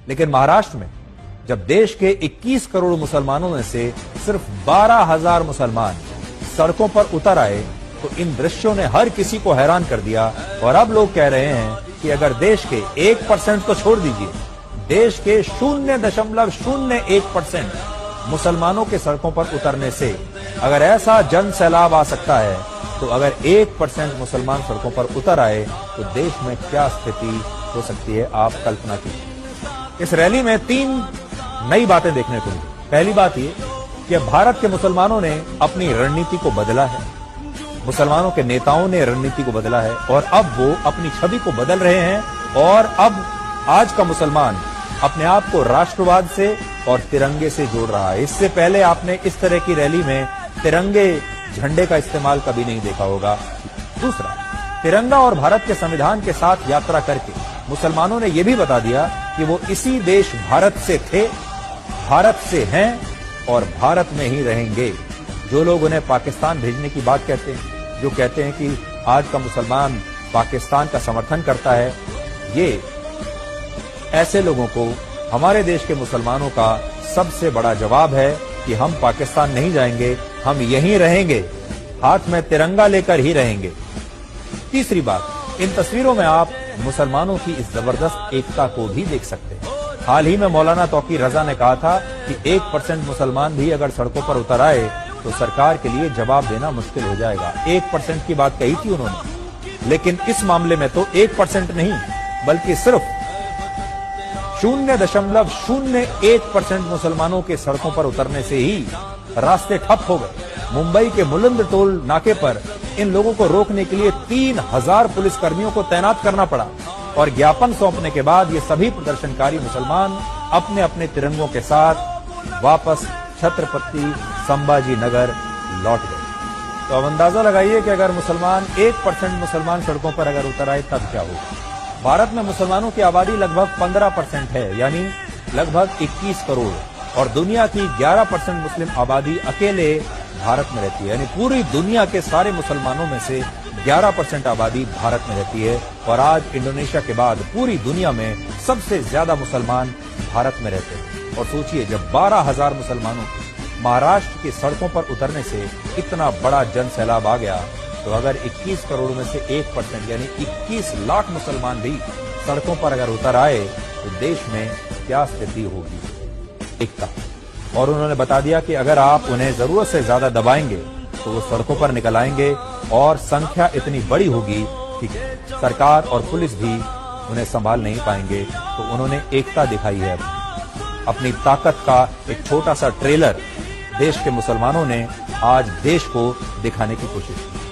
लेकिन महाराष्ट्र में जब देश के 21 करोड़ मुसलमानों में से सिर्फ 12,000 मुसलमान सड़कों पर उतर आए तो इन दृश्यों ने हर किसी को हैरान कर दिया। और अब लोग कह रहे हैं कि अगर देश के 1% को छोड़ दीजिए, देश के 0.01% मुसलमानों के सड़कों पर उतरने से अगर ऐसा जन सैलाब आ सकता है, तो अगर 1% मुसलमान सड़कों पर उतर आए तो देश में क्या स्थिति हो सकती है, आप कल्पना कीजिए। इस रैली में 3 नई बातें देखने को मिली। पहली बात ये कि भारत के मुसलमानों ने अपनी रणनीति को बदला है, मुसलमानों के नेताओं ने रणनीति को बदला है और अब वो अपनी छवि को बदल रहे हैं। और अब आज का मुसलमान अपने आप को राष्ट्रवाद से और तिरंगे से जोड़ रहा है। इससे पहले आपने इस तरह की रैली में तिरंगे झंडे का इस्तेमाल कभी नहीं देखा होगा। दूसरा, तिरंगा और भारत के संविधान के साथ यात्रा करके मुसलमानों ने यह भी बता दिया कि वो इसी देश भारत से थे, भारत से हैं और भारत में ही रहेंगे। जो लोग उन्हें पाकिस्तान भेजने की बात कहते हैं, जो कहते हैं कि आज का मुसलमान पाकिस्तान का समर्थन करता है, ये ऐसे लोगों को हमारे देश के मुसलमानों का सबसे बड़ा जवाब है कि हम पाकिस्तान नहीं जाएंगे, हम यहीं रहेंगे, हाथ में तिरंगा लेकर ही रहेंगे। तीसरी बात, इन तस्वीरों में आप मुसलमानों की इस जबरदस्त एकता को भी देख सकते हैं। हाल ही में मौलाना तौकीर रजा ने कहा था कि 1% मुसलमान भी अगर सड़कों पर उतर आए तो सरकार के लिए जवाब देना मुश्किल हो जाएगा। 1% की बात कही थी उन्होंने, लेकिन इस मामले में तो 1% नहीं बल्कि सिर्फ 0.01% मुसलमानों के सड़कों पर उतरने से ही रास्ते ठप हो गए। मुंबई के मुलंद टोल नाके पर इन लोगों को रोकने के लिए 3,000 पुलिसकर्मियों को तैनात करना पड़ा और ज्ञापन सौंपने के बाद ये सभी प्रदर्शनकारी मुसलमान अपने अपने तिरंगों के साथ वापस छत्रपति संभाजी नगर लौट गए। तो अब अंदाजा लगाइए कि अगर 1% मुसलमान सड़कों पर अगर उतर आए तब क्या होगा। भारत में मुसलमानों की आबादी लगभग 15% है, यानी लगभग 21 करोड़, और दुनिया की 11% मुस्लिम आबादी अकेले भारत में रहती है, यानी पूरी दुनिया के सारे मुसलमानों में से 11% आबादी भारत में रहती है। और आज इंडोनेशिया के बाद पूरी दुनिया में सबसे ज्यादा मुसलमान भारत में रहते हैं। और सोचिए, जब 12,000 मुसलमानों को महाराष्ट्र की सड़कों पर उतरने से इतना बड़ा जन सैलाब आ गया, तो अगर 21 करोड़ में से 1% यानी 21 लाख मुसलमान भी सड़कों पर अगर उतर आए तो देश में क्या स्थिति होगी, एकता। और उन्होंने बता दिया कि अगर आप उन्हें जरूरत से ज्यादा दबाएंगे तो वो सड़कों पर निकल आएंगे और संख्या इतनी बड़ी होगी कि सरकार और पुलिस भी उन्हें संभाल नहीं पाएंगे। तो उन्होंने एकता दिखाई है, अपनी ताकत का एक छोटा सा ट्रेलर देश के मुसलमानों ने आज देश को दिखाने की कोशिश की।